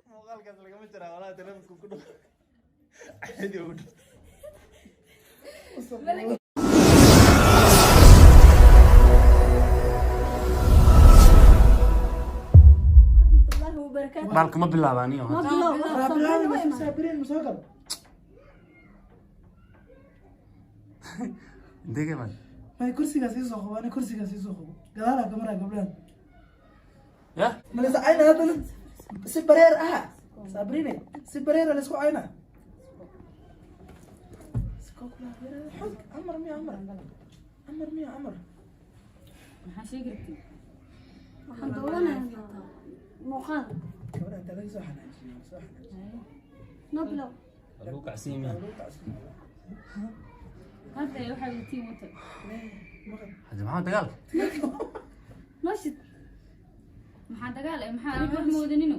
muuqaalkaas lagama jiraa walaa telefonka ku dhow عادي اقول بالك ما بالله بانيو مسافرين مسافر دقيقة ما هاي كرسي قاسي صخو انا كرسي قاسي صخو قالها كاميرا قبلان يا من عين هذا سبرير صابريني سبرير اللي اسكو عينه عمر مية عمر محاشي قربتي waxaan dooranaa muuqaal كمان انت ليس صح nablo لوك عسيمة هذا يروح على التيم وتر حاج محمد قال nashid maxaa dagaal ah maxaa wax moodanino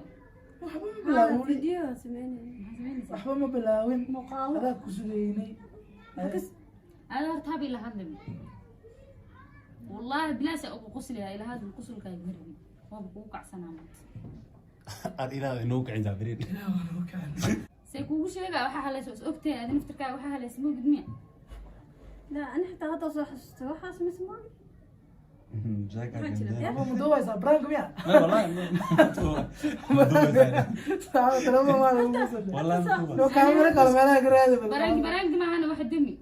video sameynay waxba ma bilaawin muuqaalo adaa ku sugeynay هذا ارتابي لهذا والله بلاش ابو قسلي الى هذا القسل كان يمرني هو بوقع سنامات إلى نوك عند عبرين سيكون شيء waxa halees ogtay aad naftirka waxa halees muu gudmiya لا انا حتى هذا صح صراحه اسمه جاك ما مدوز برانك ميا لا والله والله لو كاميرا قال ما انا قراد برانك ما انا واحد دمي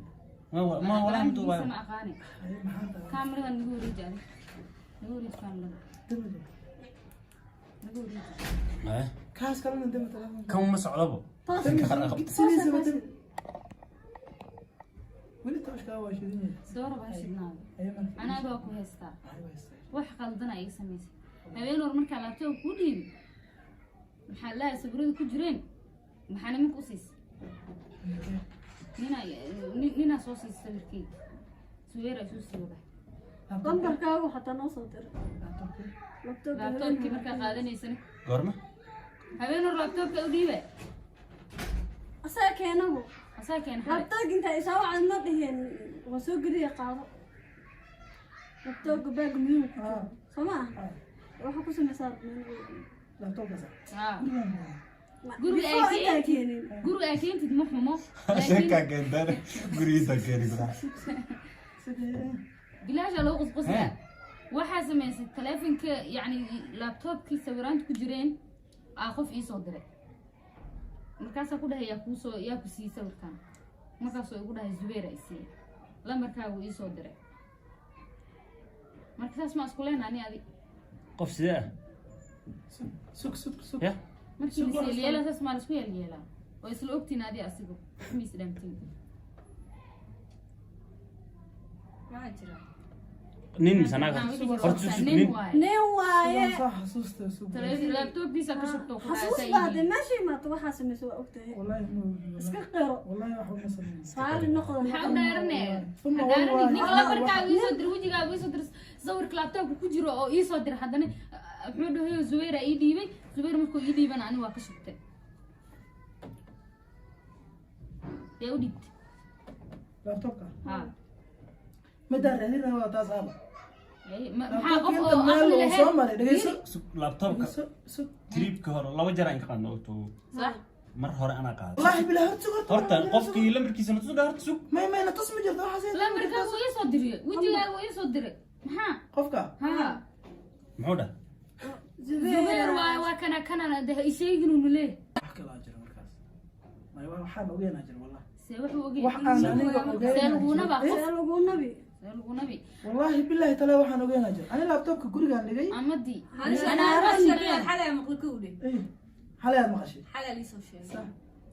ما والله مدوز سمع اغاني كاميرا نقول رجال نقول كاميرا نقول ايه كاس كلام ندم تلفون كم مسعلبه سنين وين انت وش قهوه شديني دورة باشدنا ايمن انا ابغى اكو هيستا wax qaldan ay sameysay habeen hor marka laabto ku dhiibi maxaa la sabrada ku jireen maxaa nimanku siis nina soo siis samirkii suweera soo siiba lambarkaagu xataa noo soo diray laptopkii marka qaadanaysan قرمه habeen hor laptopka u dhiibay asaa keenagu asaa keen laptop inta isaa wacan ma dhihin waa soo geliya qaado laptop baag muhiim sama waxa ku sameysaa لا توقف guriga ay keentid ma xumo شكا كندر غريزا كيري كده bilaasha loo qusqusay waxa sameysay telefonka yani laptopkii sawiraanta ku jireen qof ii soo diray markaas ku dhahay yaa ku sii sawirkan markaas oo igu dhahay Zubeer ay sii lambarkaagu ii soo diray markaas ma isku leenaani adi قف سيده سك يا markii la yeelay taas ma isku yeelay oo isla ogtiin adi asigu miis dhamtiin ma jira نين سناك nin waaye صح حسست سك telefoon laptopkiisa ka shubto ku xasuus baad meeshii maad waxa sameysay waa ogtahay والله iska qiro والله waxba ma sameeyay saali noqdo maxaa u dheernay ثم ninka lambarkaagu ii soo dir wajigaagu ii soo dir sawirka laptopka ku jiro oo ii soo dir haddana wuxuu dhahay Zubeer ii dhiibay Zubeer markuu ii dhiiban ani waa ka shubtay yaa u dhiibtay laptopka ha مدى رهينا waa taas aaba maxaa qof oo aqli leh soo maray dhageyso لابتوب تريب كهر لو جرى إنك قلنا أوتو صح مرة هوري أنا قاعد والله بالله هرتسوق هرتا قفكي لمركي سنة تسوق هرتسوق ما نتصم جرد waxa sii lambarkaagu ii soo diray wajigaagu ii soo diray maxaa qofka ha معودة Zubeer waa kana de isheegin uu leeyahay wax kala jiro markaas ma waxaan ogeena jiro wallahi see wuxuu ogeeyay wax aan aniga ogeena see laguna ba lagu nabi see laguna bi والله بالله تلا waxaan ogeena jiro ani laptopka gurigaan dhigay amadi أنا راسي حلا مقلكودي xalay aad maqashay حلا لي سو شيء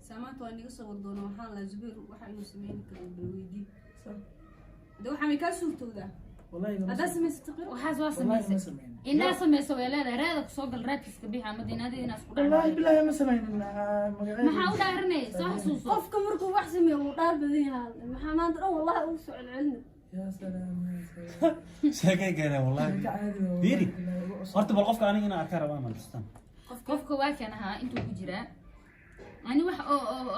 سامات واني صور دونه وحان لا زبير waxa inuu sameeyay karo weydii ده waxa mi ka suurtooda والله هذا سمي استقر waxaas waa sameysay inaa sameysay weelada reeda ku soo gal raadkiska bixa madiinada inaad isku والله dhaafay بالله ما سمعنا maxaa u dhaaranay soo xasuuso qofka markuu wax sameeyo uu dhaar badan yahay maxaa maanta dhan wallahi uu soo celcelina يا سلام يا سلام شاكي كده والله ديري عادي هرتا بالقفك أنا هنا أركار ما مستان qofka waa kan ahaa intuu ku jiraa أنا واحد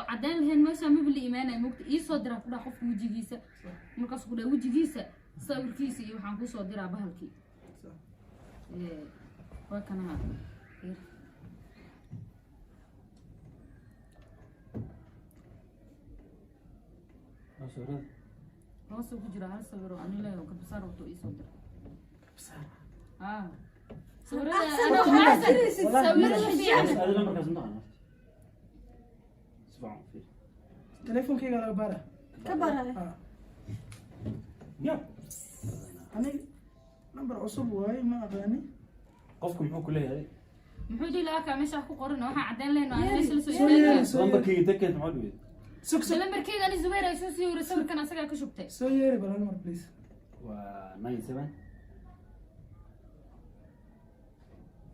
عدان لهن ماشي ما باللي إيمانه ممكن يصدر كده خوف وجيجيسة مركز كده وجيجيسة صور كيسي وحنكون صدر بهالكي وكان هذا هو سوق جرا هالصور أنا لا يوم كبصار وتو يصدر كبصار صور أنا ما أصير صور هذا لما كان زمان اسمعوا فيه تليفون كي قال بارا كبر يا أنا نمبر عصب واي ما أغاني قفكم حكوا لي هذه محودي لا كمش أحكي قرن وها عدان لأنه أنا مش لسه لما كي تكت معلومة سوق سوق لما كي أنا زبير أشوفي ورسول كان أسرع كشوبتي سو يري بلا نمبر بليز و 97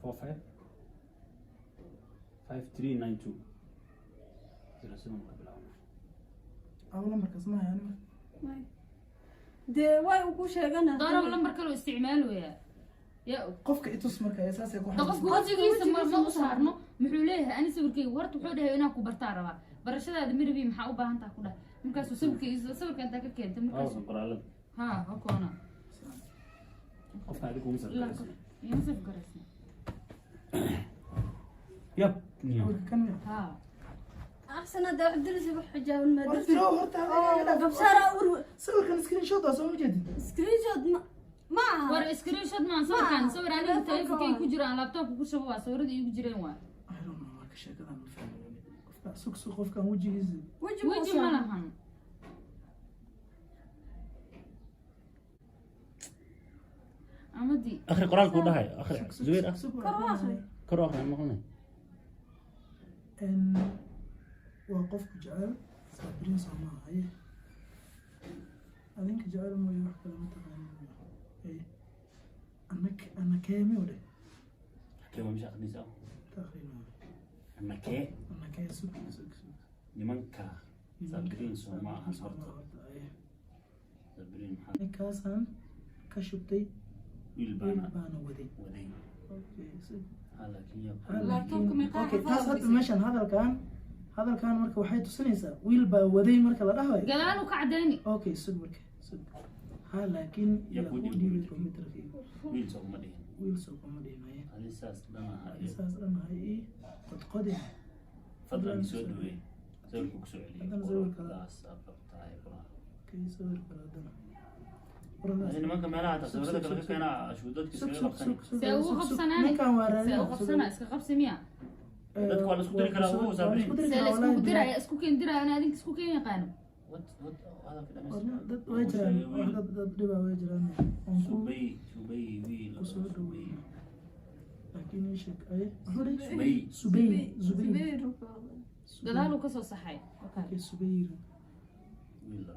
45 5392 07 أول نمبر كاسمها يعني دي واي وكو شيغانا ضرب لمبر كله استعماله يا قفك إتوس مركا أساس يكون دقف وجهيisa ma u saarno muxuu leeyahay ani sawirkayga warta wuxuu dhahay inaan ku bartaa rabaa barashadaada mirabi maxaa u baahan tahay ku dhah markaasuu sawirka intaa ka keentay markaasuu قرالة ha hokoona قفنا عليك ومسك yusuf garasna يب كم ha أحسن هذا عبدالله سيبح حجاب المدرسة ورتي رو هرتا قبصارة أور صور كان سكرين شوت أصلا جديد سكرين شوت معها war screen shot ma sawirkan sawir aniga telefonkayga ku jira aan laptopka ku shabo waa sawirada igu jireen waa I don't know ما كشيء كذا من فهم سوق سوق قف كان وجهي يزيد weji ma lahan amadi اخر قران كله هاي اخر زوير كرواخي كرو اخر نقولنا إن وقف جعل صابرين صنع هاي أذنك جعل ما يحكي لما تفهم إيه أنا كامي ولا كيف مش اخذ نساء تقريبا اما كي أنا كي سوق يمنكا صابرين سوما هنصرت صابرين أنا كاسان كشبتي يلبانا بانا ودي ودي أوكي سوق هلا كي لابتوبكم يقع أوكي تاسد مشان هذا كان مركب وحيد سنيسة ويلبا ودي مركب لا هاي gadaalu ka cadayni أوكي سوق مركب سوق ها لكن يقود يقود بالكمبيوتر فيه ويل سوق مدين ويل سوق مدينة هذه اساس لنا هاي أساس أنا هاي تتقدم فضلا يسودوا زي الكوكسو عليه هذا زي الكلام. لا السابق تاعي كي سوق بلادنا لكن ما كان مالها تصورتك لك كان اشودك سوق كسر سوق سوق سوق see ugu qabsanaani كان see u ورانا qabsana iska qabsi miya dadku waa la isku diri karaa wuu saabrin see la isku diraya isku keen diraya ana adinka isku keen yaqaano هذا في dad way jiraan dad dhiba way jiraan سبي سبي ويل سبي laakiin ii sheeg ay سبي Zubayr gadaalu ka soo saxay okay Zubayr ويل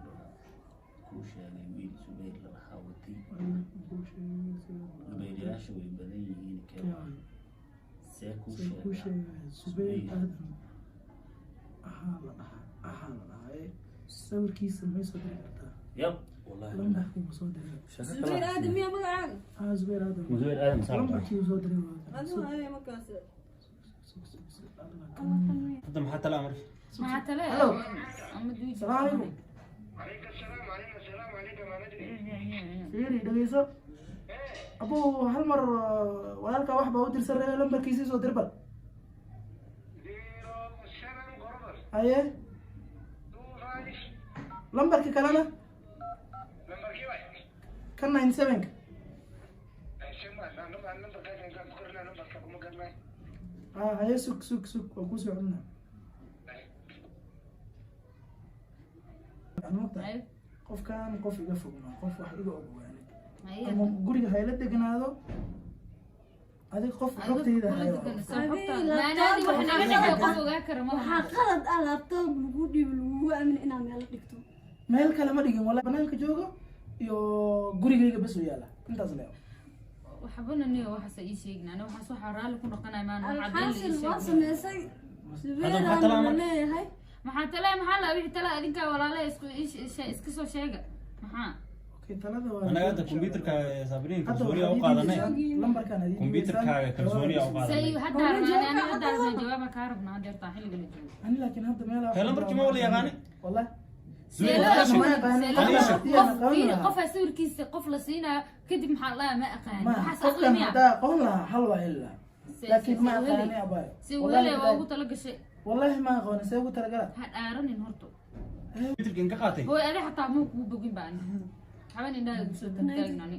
كوشاني ويل سبي لا حاوتي سبي يا شو يبدين كمان kuusheegay Zubayr aadan ahaan sawirkiisa ma soo diri kartaa يب والله lambarkii ma soo diri زبير آدم يا مقعد Zubayr aadan مزوير ادم صار lambarkii soo diri هذا هاي مكاس قدم حتى الامر maxaa tale Hello. ama duuji السلام عليكم عليك السلام عليك ما ندري fiiri dhageyso abuu hal mar walaalkaa wax baa u dirsan rabay lambarkiisii soo dir bal 07 قربر haye 25 lambarkii kalena نمبر كيف kan 97 اسمع نمبر كذا كان فكرنا نمبر كم قلنا haye sug waa kuu soo celinaa Ay, qofkan qof iga fognaa qof wax iga ogwaanay ay, ama guriga hayla deganaado adig qof xogtayda hayo waxaa qalad ah laabtoob lagu dhiibo lagugu aamin inaad meel dhigto meel kale ma dhigin wala banaanka joogo iyo gurigayga bas u yaala intaas leeyo waxbana niyo waxaas ii sheegna ana waxaas waxaa raalli ku noqonay maan alxaasil waa sameysay هذا حتى zubeeraana الأمر. leeyahay maxaa tale maxaa la wixii tale adinka walaale iska soo sheega maxaa anaga hadda computerka sabriin kalsooni u qaadanay computerkaaga kalsooni u qaadanay say hadda ana hadda jawaab ka rabnaa deerta xilliga la joogo ani laakiin hadda meel hela markii ma wala yaqaani wallahi qof sawirkiisa qof la siinaa kadib maxaa la ma aqaan waxa qofkan hada qoon la hal waa illa laakiin ma aqaani abay si wala ugu tala gashay wallahi ma aqoon say ugu tala gala ha dhaaranin horto computerkan ka qaatay hooy ada xataa ma ku bogin baan xaban inaa ugu soo tagtaagnaani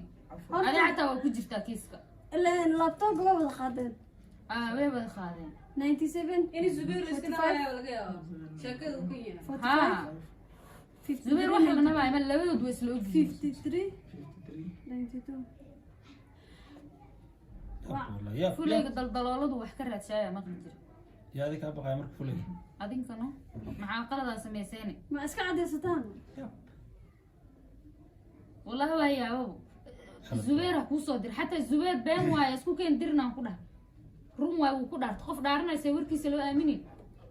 ada xataa waa ku jirtaa kiiska ilaa laptop waa wada qaadeen way wada qaadeen 97 in Zubair iska dhaaya laga yaabo sheekadu ku yahay ha Zubair waxa la nabaay ma labadood way isla og 53 92 ya fulayga daldalooladu wax ka raadshaya ma qan jir yaadi ka baqay marka fulay adinkana maxaa qalada sameyseen ma iska cadeysataan wallahi waa yaabo Zubair ku soo dir hatta Zubair been waay isku keen dirnaan ku dhax run waay uu ku dhaarto qof dhaaranaysa warkiisa loo aaminin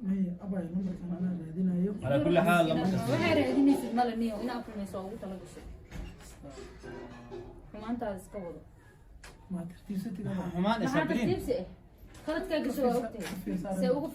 may abay numberkan ana raadinayo ala kulli xaal lama kasto waxay raadinaysid malaniyo ina afurmayso ugu tala gashay maanta iska wado ma tartiibsatiga xumaan maxaa sabriin tartiibsi ah qaladka gashay waa ogtay see ugu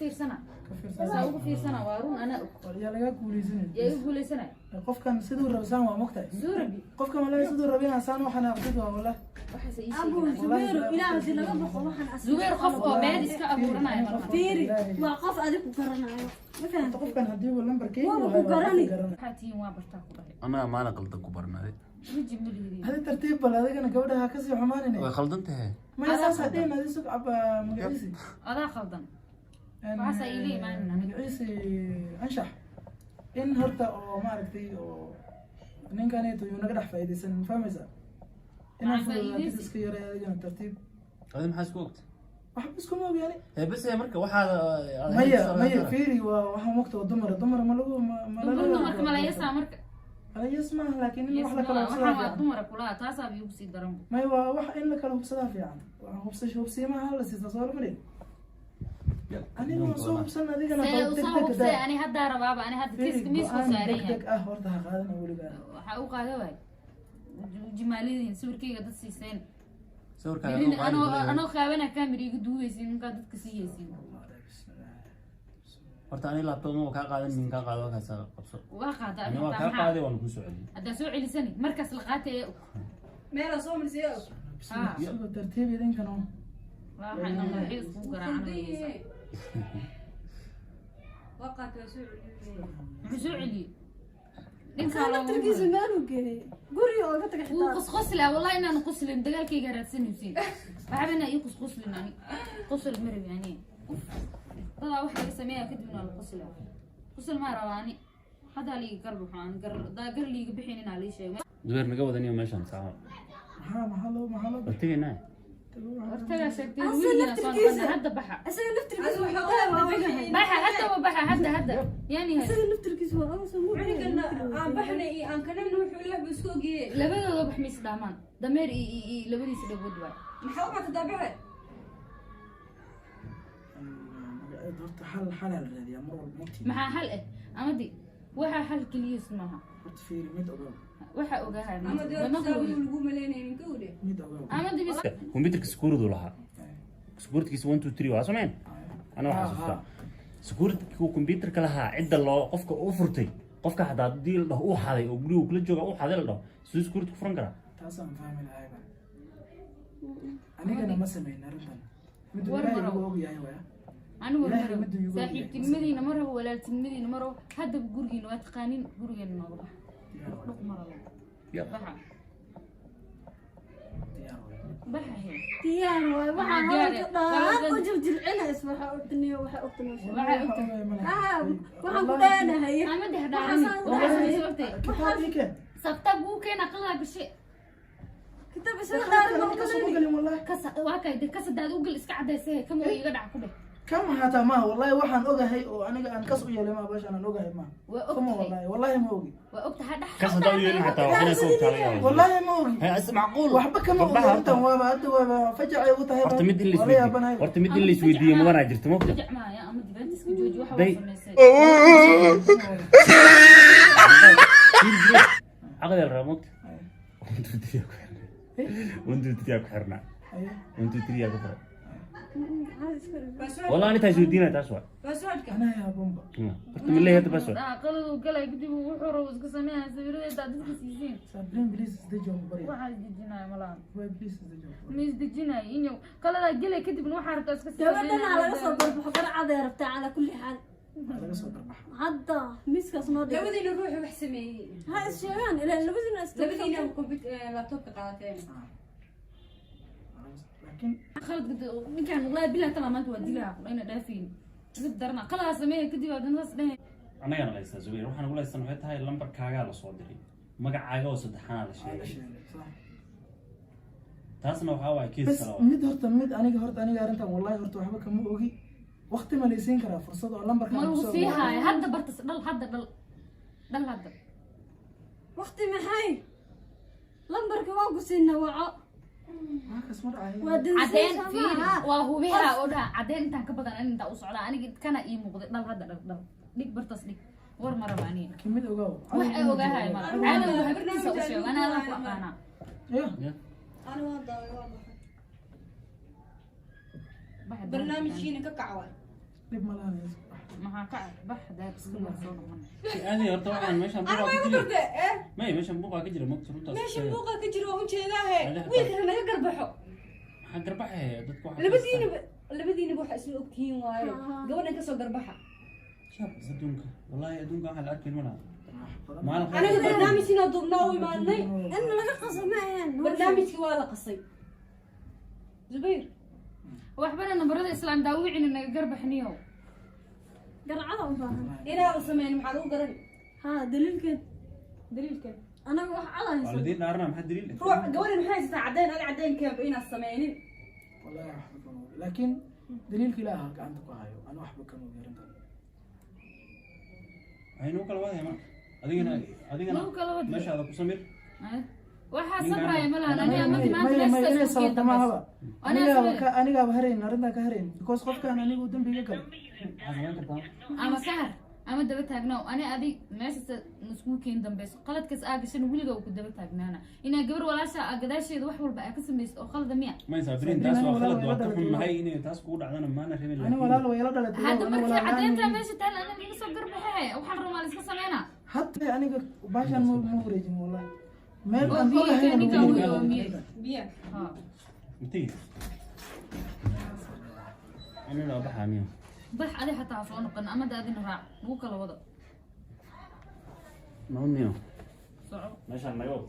fiirsana waa run ana og yaa laga guuleysanay yaa igu guuleysanay qofkan sidoo rabsan waa mogtahay Zurabi qofkan walahi sidoo rabina saan waxana aqoon waa wallahi waxa ii abu Zubair ilaa hadii laga boqo waxaan asal Zubair qof oo been iska abuuranayo marka fiiri waa qof adiga ku garanayo ma fahanto qofkan hadii uu lambarkii Waa ku garani. waxa tiin waa bartaa ku dhahay أنا ما أنا قلت كبر نادي wiji milihiri hadi tartiib bal adigana gabadha ka sii xumaanine وخلط أنت ma yasaas hadeen adii suq aba magaciisi adaa qaldan waxaas ay ila imaanina magaciisi anshax in horta oo maaragtay oo ninkaneeto yuu naga dhex faa'iidaysan fahmaysa inaan fududaatid iska yaray adigana tartiib هذا محاسب وقت waxba iskuma og yani بس هي مركب واحد maya fiiri waa waxaan waqti oo dumar ma lagu dumarka marka malayasa marka ala yasma laakiin in wax la kala waxa hubsadaa waa fiican dumar kula taasa bi ugu sii daran may waa wax in la kala hubsadaa fiican waa hubsiimaha la siista soo marin aniga waan soo hubsan adigana see u soo hubsay ani hadda rabaaba ani hadda kiiska miis ku saaran yahay deg ah horta ha qaadan weligaa waxa uu qaada waay jimaalidin sawirkayga dad siiseen صور Irin كان anoo qaabana kamera igu duubaysiin ninka dadka siiyaysiin horta ani laptop ma ka qaadan min ka qaado ka saa qabso waa qaada ani waa ka qaaday waan ku soo celiyay hadda soo celisani markaas la qaatay meel soo marsiyo sugo tartiib idinkana waa waxaan magaciis ku garaacanayaa waqti waa soo celiyay muxuu soo celiyay ninka ninka laftirkiisa meel uu geeyay guriga oo ka tagay wuu qosqosla wallahi inaan qoslin dagaalkayga raadsanaysiin waxaabana ii qosqoslin ani qosl marib yani dadaa wax laga sameeyaa kadibna la qoslaa qosl ma rabaani hadda liiga garb waxaan gar liiga bixin inaa lii sheego Zubair naga wadaniyo meeshan saa maxaa waqtigeena hortaga sheegtay wiilina soo noqon hadda baxa asaga laftirkiisa waxa waa uu baxa hadda ma baxa hadda yani asaga laftirkiisa waa awsan mu cunigana aan baxnay iyo aan kanana wuxuu ilaahay isku ogeeyay labadooda wax ma isdhaamaan dameer iyo labadiisa dhagood waay maxaa u bata daabaxe horta xal la raadiyaa mar walba mugti maxaa hal ah amadi waxa hal keliya maaha horta fiiri mid ogow waxa ogahay ama dee lagu maleynaynin gawde mid ogow amadi bis computerka security lahaa securitykiisa 1 2 3 waa sameyn ana waxa xasuusta securityku computerka lahaa cidda loo qofka u furtay qofka hadaa diil dhaw u xaday oo guriga kula jooga u xaday la dhaw sidoo security ku furan kara taasaan fahmi lahay anigana ma sameyn arrintan mid walaa ugu ogyahay waa anigu marabo saaxiibtinimadiina ma rabo walaaltinimadiina ma rabo hadda gurigiina waa taqaanin gurigeena nooga baxa dhuq marabo baxa baxa he diyaar waay waxaan hadalka dhaan u jirjircinays waxa ogtaniyo waxa ogtaniyo waxaan ku dheenahay amadi hadhaaran waxaa sababtay kitaabike sabta buu keena qalaa gashe kitaab isaga dhaaran ma kasoo galin wallahi waa kay de kasadaad u gal iska cadaysay kama iga dhac ku dheh kama hata ma wallahi waxaan ogahay oo aniga aan kas u yeelay ma bashan aan ogahay ma waa kama ogtahay wallahi ma ogi waa ogtahay dhax kas hadaa u yeelin xataa waxna ku taalayaa wallahi ma ogi hay as macquul waxba kama ogi intan waaba hadda waaba fajacay ugu tahay horta mid in la isweydiiyo horta mid in la isweydiiyo ma wana jirto ma jacmaaya ama dibantiska jooji waxa Day. waa sameysay عقد الريموت وانتو تريا كحرنا ايوه وانتو تريا كفر باسورد والله أنا تاجودينا تاسوا باسوردك انا يا بومبا قلت من ليه هذا باسوا qalad uu galay kadib uu wuxuu rabo iska sameeyaa sawiradeeda dadka siiseen صابرين بليز استجوا بريا waxa isdejinaya malahan واي بليز استجوا ma isdejinaya inuu qalada galay kadibna waxa rabtaa iska gabadhana laga soo barbaxo qaracad ay rabtaa calaa kulli xaal laga soo darbax hadda miiskaas noo dhig labadiina ruuxu wax sameeyey ha is sheegaan ilaa labadiina labadiina laptopka qaadateen لكن qalad ninkan wallahi billahi tala maanta waa dilaa ina dhaafin isib darna qalada sameeyay kadib aad nas dhahay أنا أنا ليس زوير وحنا نقول لسه نحط هاي اللمبر كاجا على صدري مجا عاجا وصدحنا على شيء صح تاسنا وحاول كيس بس سلام مid horta aniga arintan wallahi horta waxba kama ogi waqti ma leysin karaa fursad oo lambarka ma uu siihay hadda bartas dhal hadda hadda waqti maxay lambarka waa ku siina waco markas mar ay waa cadeen dinsan fiir waa hubiha oo dhaa cadeen intaan ka badan inta u socda aniga kana ii muuqday dhal hadda dhal dhig bartas dhig war marabani kimid ogaw wax ay ogahay ma caadi uu habartiisa u sheego ana la ku aqaana iyo أنا واضح برنامجينا ككعوة dib ma lahayn maxaa ka bax daad iska soo noqon هذه طبعا مش أنا هنبوقها ما كجري قلت إيه ما هي مش هنبوقها كجري مكتوب ماشي بوقا كجرو وجه ذاه ويلك أنا قربحه حق ربحها ضدك واحد لبدينا بوح اسمه أوكين واي قولنا كسر قربحه شاب زدونك والله يدونك على الأكل منها ما أنا أنا قلت برنامجنا ضمناوي مالني إنه laga qasamayn برنامجك ولا قصي زبير waxbana nabarada islaam daawicina naga garbaxniyo garcada u baahan إلى أصمين محلو قرن ha daliilkeed دليل كم anaga wax cadayso والدين نارنا ما حد دليل روح قولنا محاجة عدين أنا عدين كيف بقينا الصمينين wallahi waxba kama ogi laakiin daliilka ilaaha gacanta ku hayo ana waxba kama ogi arintan هاي نوكل واحد ما أدينا نوكل واحد. ماشي هذا كسمير waxa sabraya malahan aniga ma may maanta inay sababta mahaba Ana anigaaba harayn arrintaa ka harayn because qofkaan anigu dambiga gal ama sahar ama daba taagnaw ani adi meesha isku keen dambeys qaladkaas aa gashan wiliga uu ku daba taagnaana ina gabar walaasha gadaasheeda wax walba ay ka sameeysto oo qalad miya ما يسافرين تاس وخلد وتحن هاي إني تاس كود عدنا ما أنا شايفين ani walaal way la dhalatay hadda markii cadeynta meesha taal ana iga soo garbaxay waxaan rabaa iska sameeyna hatta aniga baashan ma wareejin wallahi meel oo aan biyo ogahay keeni ka inuu wiyo wareejin. miye بيا ha متي أنا لا بحامي bax adi xataa soo noqon ama daadina raac ugu kala wado ما هو ميو soco ماشي ما يوم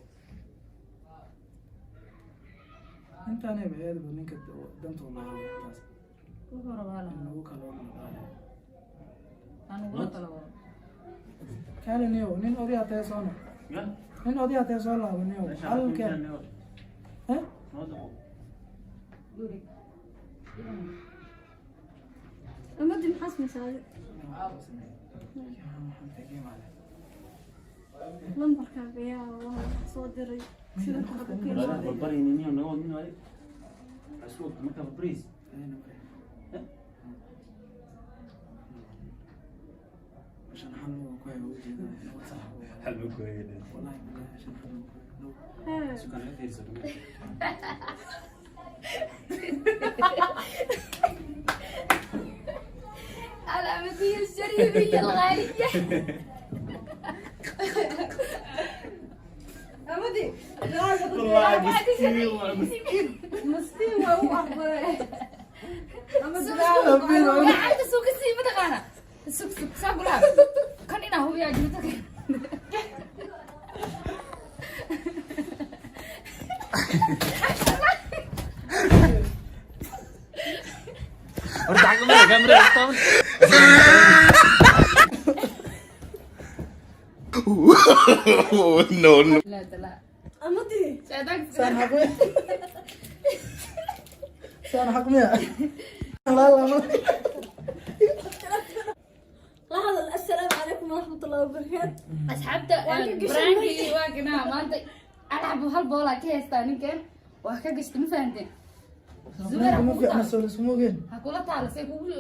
intaanay baheedba ninka danta u lahaa taas wuxuu rabaa la inagu kala wada aan ugu kala wado kaale niyo nin odayaa tahay soo noq nin odayaa tahay soo laabo niyo halkeen eh guri ummadii maxaa smaysaade lambarkaaga yaa waa soo diray sida بربري مني ونقعد منه عليك أسوق مكتب بريز عشان حلو كويس وجهي حلو كويس والله عشان حلو ها سكان هيك يسكن علامتي الشريفية الغالية أمدي والله مسكين مسكين وهو أخبر أمدي عايزة سوق السيبة تقانا سوق ساقولها كان هنا هو يا جنتك ارجع كاميرا No, no. لا لا amadii saan xaqmi saan xaqmiya la la hadal assalaamu calaykum waraxmatullahi wabarakaatu asxaabta branki waa kana maanta alab hal boola ka heystaa ninkan waa ka gashta ma fahanteen زبير ما في أنا سولي سموجين هقولها تعال سيكون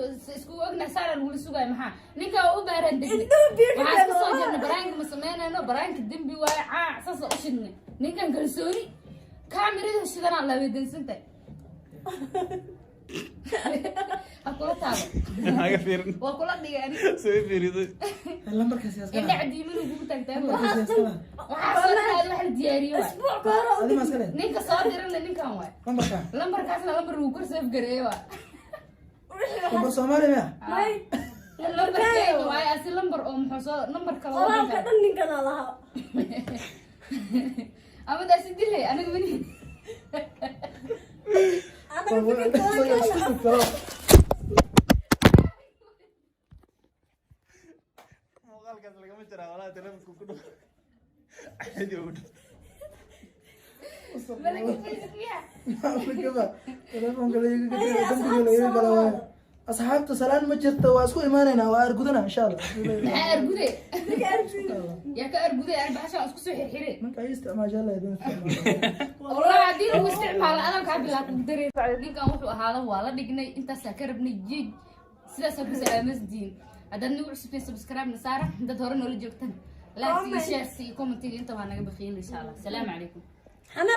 أجنح سعر الولي سوقي محا نيكا وبارن دقي الدنبي وعايز تصور جرنا براينك مسمينا إنه براينك الدنبي واقع أساس أشني نيكا نقرسوني كاميرا هالشيء أنا لا بيدن سنتي هقولها تعال هاي فيرن وأقولها دقيقة سوي فيرن اللمبر كاسياس اللي عندي منو قوتك تاني كاسياس وحصل هذا واحد دياري اسبوع كهرباء هذه ما سكلت نينكا صادر إن نينكا واي لمبر كا لمبر كاسنا لمبر وكرسي في قريبة لمبر سومالي ما هاي لمبر كيف واي أصل لمبر أم حصل لمبر والله كلا كذا نقول لها أما ده سيدي لي أنا مني انا فكرت muuqaalkaas lagama jiraa walaa telefonka ku dhow caadi ugu dhow ملك فيها كذا تلفون كذا يجي كذا أصحابته سلام ما جرت واسكو إيماننا وأرجونا إن شاء الله أرجودي يا كأرجودي أنا بعشق أسكو سوي حري من كاي استعمال جل يدين والله عادي هو استعمال أنا كعب لا تقدري بعدين كان وحده هذا والله دقني أنت سكربني جيد سلا سبز مسدين هذا نوع سبسكرايب نصارى أنت تورن ولا جوكتن لا تشير سي كومنتي أنت وأنا بخيل إن شاء الله السلام عليكم انا